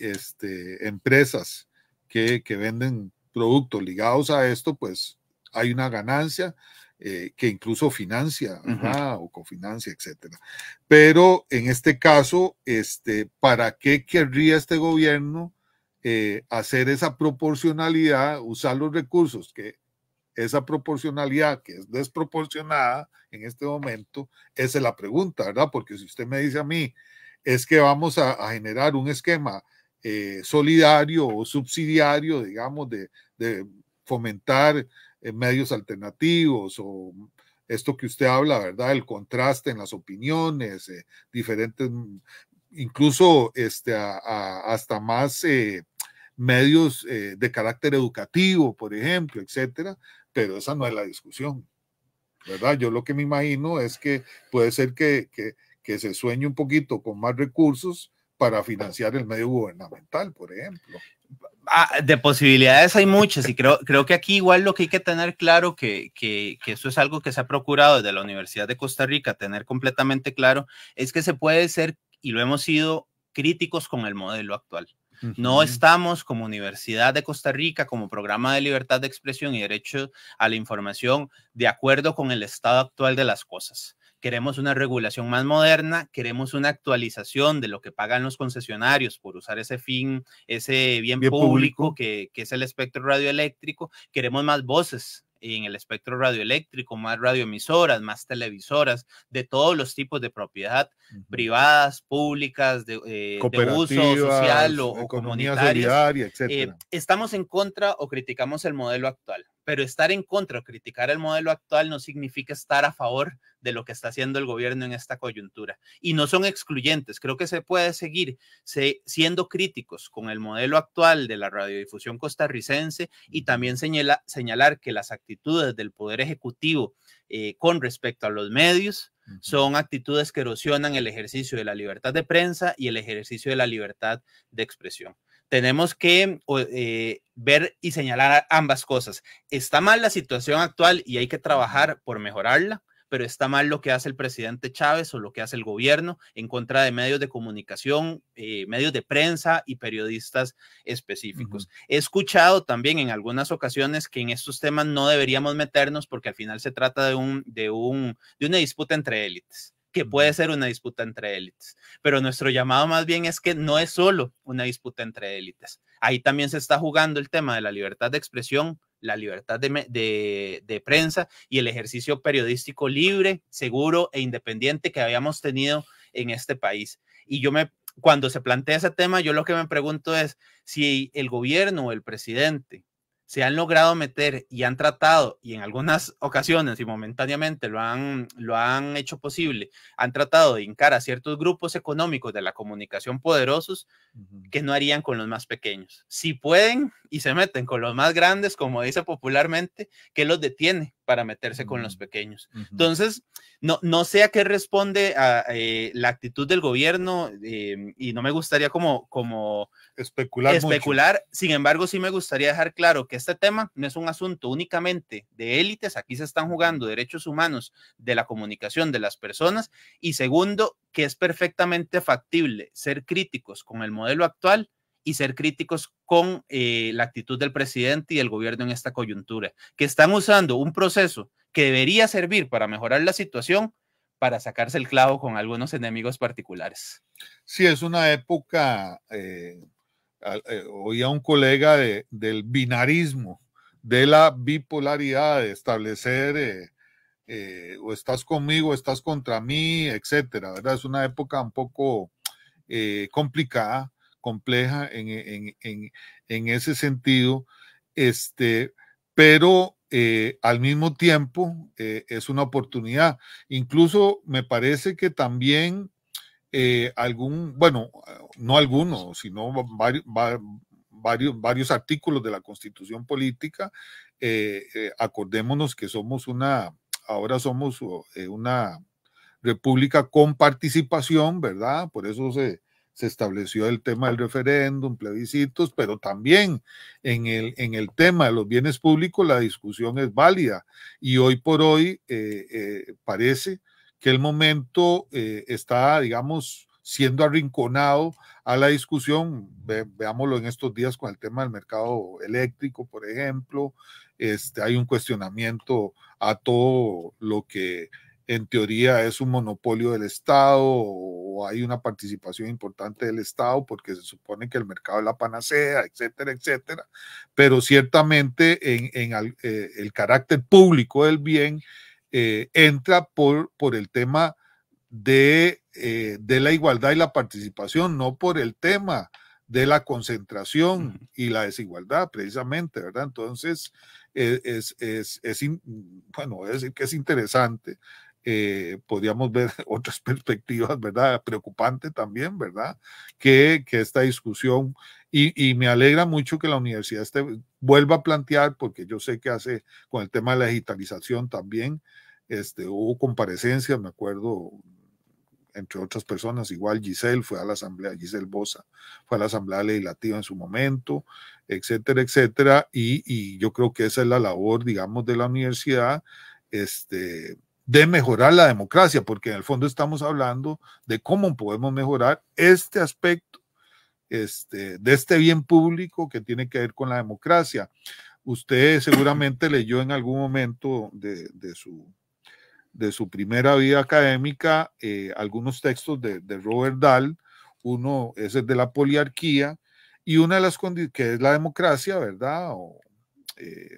empresas que venden productos ligados a esto, pues hay una ganancia que incluso financia, ¿verdad? O cofinancia, etcétera. Pero en este caso, ¿para qué querría este gobierno hacer esa proporcionalidad, usar los recursos que esa proporcionalidad que es desproporcionada en este momento? Esa es la pregunta, ¿verdad? Porque si usted me dice a mí, es que vamos a generar un esquema solidario o subsidiario, digamos, de fomentar medios alternativos o esto que usted habla, ¿verdad? El contraste en las opiniones, diferentes, incluso hasta más medios de carácter educativo, por ejemplo, etcétera, pero esa no es la discusión, ¿verdad? Yo lo que me imagino es que puede ser que que se sueñe un poquito con más recursos para financiar el medio gubernamental, por ejemplo. De posibilidades hay muchas y creo que aquí igual lo que hay que tener claro que eso es algo que se ha procurado desde la Universidad de Costa Rica tener completamente claro, es que se puede ser, y lo hemos sido, críticos con el modelo actual. No estamos como Universidad de Costa Rica, como programa de libertad de expresión y derecho a la información, de acuerdo con el estado actual de las cosas. Queremos una regulación más moderna, queremos una actualización de lo que pagan los concesionarios por usar ese bien público que es el espectro radioeléctrico. Queremos más voces en el espectro radioeléctrico, más radioemisoras, más televisoras, de todos los tipos de propiedad, privadas, públicas, de uso social o comunitarias. Etcétera. Estamos en contra o criticamos el modelo actual, pero estar en contra o criticar el modelo actual no significa estar a favor de lo que está haciendo el gobierno en esta coyuntura. Y no son excluyentes. Creo que se puede seguir siendo críticos con el modelo actual de la radiodifusión costarricense y también señalar que las actitudes del Poder Ejecutivo con respecto a los medios son actitudes que erosionan el ejercicio de la libertad de prensa y el ejercicio de la libertad de expresión. Tenemos que ver y señalar ambas cosas. Está mal la situación actual y hay que trabajar por mejorarla, pero está mal lo que hace el presidente Chávez o lo que hace el gobierno en contra de medios de comunicación, medios de prensa y periodistas específicos. He escuchado también en algunas ocasiones que en estos temas no deberíamos meternos porque al final se trata de una disputa entre élites, que puede ser una disputa entre élites, pero nuestro llamado más bien es que no es solo una disputa entre élites. Ahí también se está jugando el tema de la libertad de expresión, la libertad de prensa y el ejercicio periodístico libre, seguro e independiente que habíamos tenido en este país. Y cuando se plantea ese tema, yo lo que me pregunto es si el gobierno o el presidente se han logrado meter y han tratado, y en algunas ocasiones y momentáneamente lo han hecho posible, han tratado de hincar a ciertos grupos económicos de la comunicación poderosos que no harían con los más pequeños. Si pueden y se meten con los más grandes, como dice popularmente, ¿qué los detiene para meterse con los pequeños? Entonces, no sé a qué responde la actitud del gobierno y no me gustaría como especular. Sin embargo, sí me gustaría dejar claro que este tema no es un asunto únicamente de élites. Aquí se están jugando derechos humanos de la comunicación de las personas. Y segundo, que es perfectamente factible ser críticos con el modelo actual y ser críticos con la actitud del presidente y del gobierno en esta coyuntura, que están usando un proceso que debería servir para mejorar la situación para sacarse el clavo con algunos enemigos particulares. Sí, es una época, oía un colega del binarismo, de la bipolaridad, de establecer o estás conmigo, o estás contra mí, etcétera, ¿verdad? Es una época un poco complicada, compleja en ese sentido, pero al mismo tiempo es una oportunidad. Incluso me parece que también no alguno, sino varios artículos de la Constitución Política, acordémonos que ahora somos una república con participación, ¿verdad? Por eso se estableció el tema del referéndum, plebiscitos, pero también en el tema de los bienes públicos la discusión es válida y hoy por hoy parece que el momento está, digamos, siendo arrinconado a la discusión. Veámoslo en estos días con el tema del mercado eléctrico, por ejemplo. Hay un cuestionamiento a todo lo que en teoría es un monopolio del Estado o hay una participación importante del Estado porque se supone que el mercado es la panacea, etcétera, etcétera. Pero ciertamente en el carácter público del bien entra por el tema de la igualdad y la participación, no por el tema de la concentración y la desigualdad, precisamente, ¿verdad? Entonces, es decir que es interesante. Podríamos ver otras perspectivas, ¿verdad? Preocupante también, ¿verdad? Que esta discusión, y me alegra mucho que la universidad vuelva a plantear, porque yo sé que hace con el tema de la digitalización también, hubo comparecencias, me acuerdo, entre otras personas, igual Giselle fue a la asamblea, Giselle Bosa fue a la asamblea legislativa en su momento, etcétera, etcétera, y yo creo que esa es la labor, digamos, de la universidad, de mejorar la democracia, porque en el fondo estamos hablando de cómo podemos mejorar este aspecto de este bien público que tiene que ver con la democracia. Usted seguramente leyó en algún momento de su primera vida académica algunos textos de Robert Dahl. Uno es el de la poliarquía y una de las condiciones que es la democracia, ¿verdad?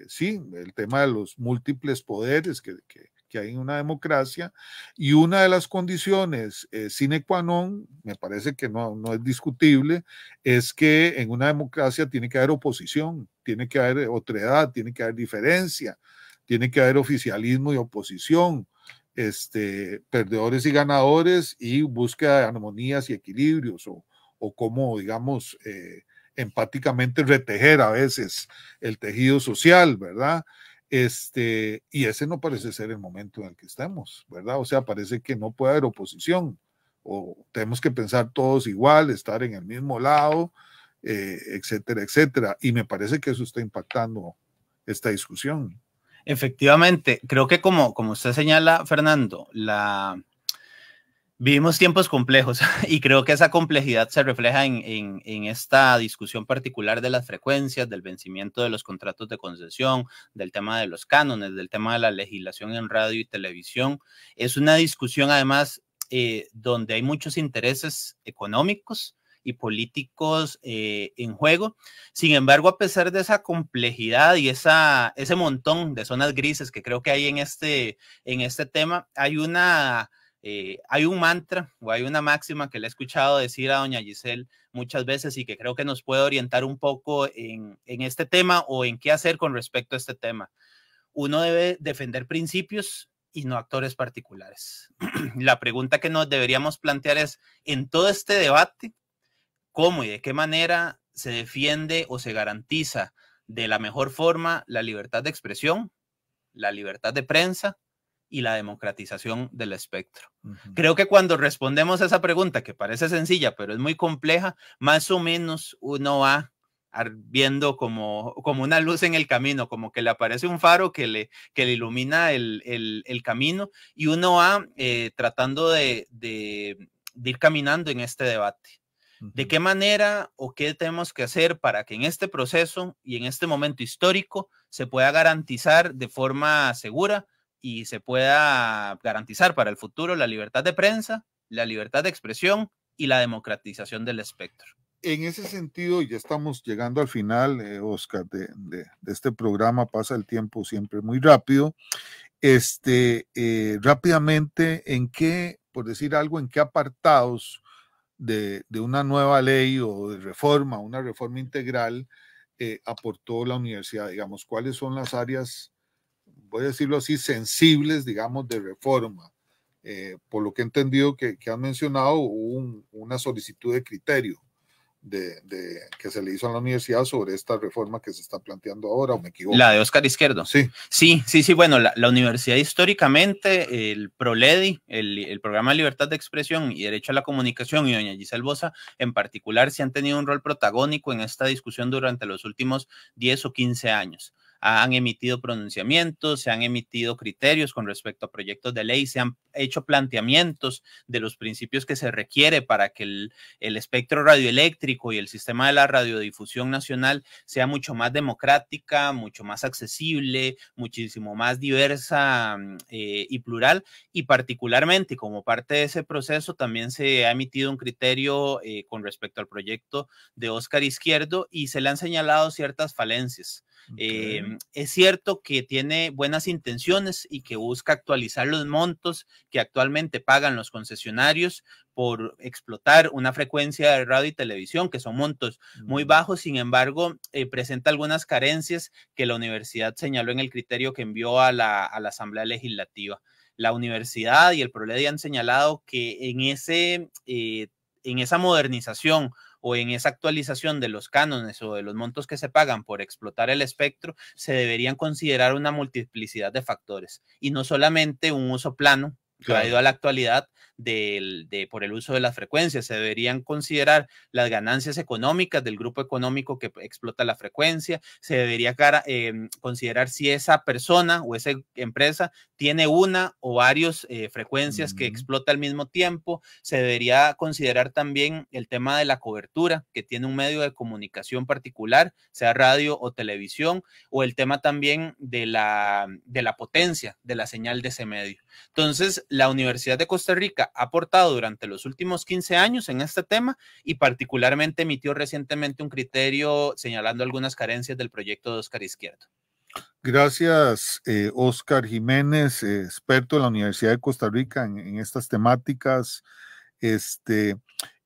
Sí, el tema de los múltiples poderes que hay en una democracia, y una de las condiciones sine qua non, me parece que no es discutible, es que en una democracia tiene que haber oposición, tiene que haber otredad, tiene que haber diferencia, tiene que haber oficialismo y oposición, perdedores y ganadores, y búsqueda de armonías y equilibrios, o cómo, digamos, empáticamente retejer a veces el tejido social, ¿verdad? Y ese no parece ser el momento en el que estamos, ¿verdad? O sea, parece que no puede haber oposición, o tenemos que pensar todos igual, estar en el mismo lado, etcétera, etcétera. Y me parece que eso está impactando esta discusión. Efectivamente, creo que como usted señala, Fernando, vivimos tiempos complejos y creo que esa complejidad se refleja en esta discusión particular de las frecuencias, del vencimiento de los contratos de concesión, del tema de los cánones, del tema de la legislación en radio y televisión. Es una discusión además donde hay muchos intereses económicos y políticos en juego. Sin embargo, a pesar de esa complejidad y ese montón de zonas grises que creo que hay en este tema, hay un mantra o hay una máxima que le he escuchado decir a doña Giselle muchas veces y que creo que nos puede orientar un poco en este tema o en qué hacer con respecto a este tema. Uno debe defender principios y no actores particulares. La pregunta que nos deberíamos plantear es, en todo este debate, ¿cómo y de qué manera se defiende o se garantiza de la mejor forma la libertad de expresión, la libertad de prensa y la democratización del espectro? Creo que cuando respondemos a esa pregunta, que parece sencilla, pero es muy compleja, más o menos uno va viendo como una luz en el camino, como que le aparece un faro que le ilumina el camino, y uno va tratando de ir caminando en este debate. ¿De qué manera o qué tenemos que hacer para que en este proceso y en este momento histórico se pueda garantizar de forma segura y se pueda garantizar para el futuro la libertad de prensa, la libertad de expresión y la democratización del espectro? En ese sentido, ya estamos llegando al final, Oscar, de este programa. Pasa el tiempo siempre muy rápido. Rápidamente, ¿en qué, por decir algo, en qué apartados de una nueva ley o de reforma, una reforma integral, aportó la universidad? Digamos, ¿cuáles son las áreas, voy a decirlo así, sensibles, digamos, de reforma? Por lo que he entendido que han mencionado, hubo una solicitud de criterio que se le hizo a la universidad sobre esta reforma que se está planteando ahora, ¿o me equivoco? La de Óscar Izquierdo. Sí. Sí. Bueno, la universidad históricamente, el ProLEDI, el Programa de Libertad de Expresión y Derecho a la Comunicación, y doña Giselle Bosa en particular, sí han tenido un rol protagónico en esta discusión durante los últimos 10 o 15 años. Han emitido pronunciamientos, se han emitido criterios con respecto a proyectos de ley, se han hecho planteamientos de los principios que se requiere para que el espectro radioeléctrico y el sistema de la radiodifusión nacional sea mucho más democrática, mucho más accesible, muchísimo más diversa y plural, y particularmente como parte de ese proceso también se ha emitido un criterio con respecto al proyecto de Óscar Izquierdo y se le han señalado ciertas falencias. Okay. Es cierto que tiene buenas intenciones y que busca actualizar los montos que actualmente pagan los concesionarios por explotar una frecuencia de radio y televisión, que son montos muy bajos. Sin embargo, presenta algunas carencias que la universidad señaló en el criterio que envió a la Asamblea Legislativa. La universidad y el ProLEDI han señalado que en esa modernización o en esa actualización de los cánones o de los montos que se pagan por explotar el espectro, se deberían considerar una multiplicidad de factores y no solamente un uso plano traído a la actualidad por el uso de las frecuencias. Se deberían considerar las ganancias económicas del grupo económico que explota la frecuencia. Se debería considerar si esa persona o esa empresa tiene una o varias frecuencias que explota al mismo tiempo. Se debería considerar también el tema de la cobertura, que tiene un medio de comunicación particular, sea radio o televisión, o el tema también de la potencia de la señal de ese medio. Entonces, la Universidad de Costa Rica ha aportado durante los últimos 15 años en este tema y particularmente emitió recientemente un criterio señalando algunas carencias del proyecto de Óscar Izquierdo. Gracias, Óscar Jiménez, experto de la Universidad de Costa Rica en estas temáticas.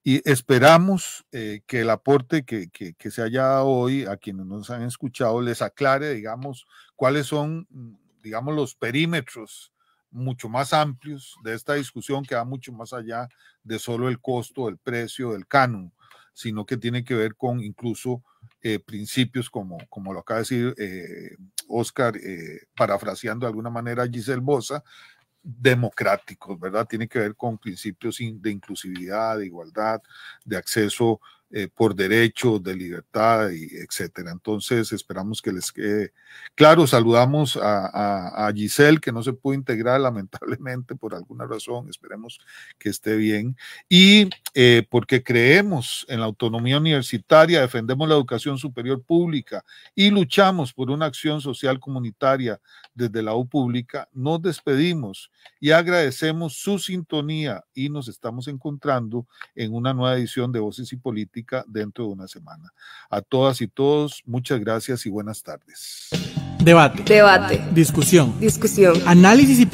Y esperamos que el aporte que se haya dado hoy a quienes nos han escuchado les aclare, digamos, cuáles son, digamos, los perímetros mucho más amplios de esta discusión que va mucho más allá de solo el costo, el precio, del canon, sino que tiene que ver con incluso principios como lo acaba de decir Óscar, parafraseando de alguna manera a Giselle Bosa, democráticos, ¿verdad? Tiene que ver con principios de inclusividad, de igualdad, de acceso por derecho, de libertad, etcétera. Entonces, esperamos que les quede claro. Saludamos a Giselle, que no se pudo integrar lamentablemente por alguna razón. Esperemos que esté bien. Y porque creemos en la autonomía universitaria, defendemos la educación superior pública y luchamos por una acción social comunitaria desde la U pública, nos despedimos y agradecemos su sintonía y nos estamos encontrando en una nueva edición de Voces y Política dentro de una semana. A todas y todos, muchas gracias y buenas tardes. Debate. Debate. Discusión. Discusión. Análisis y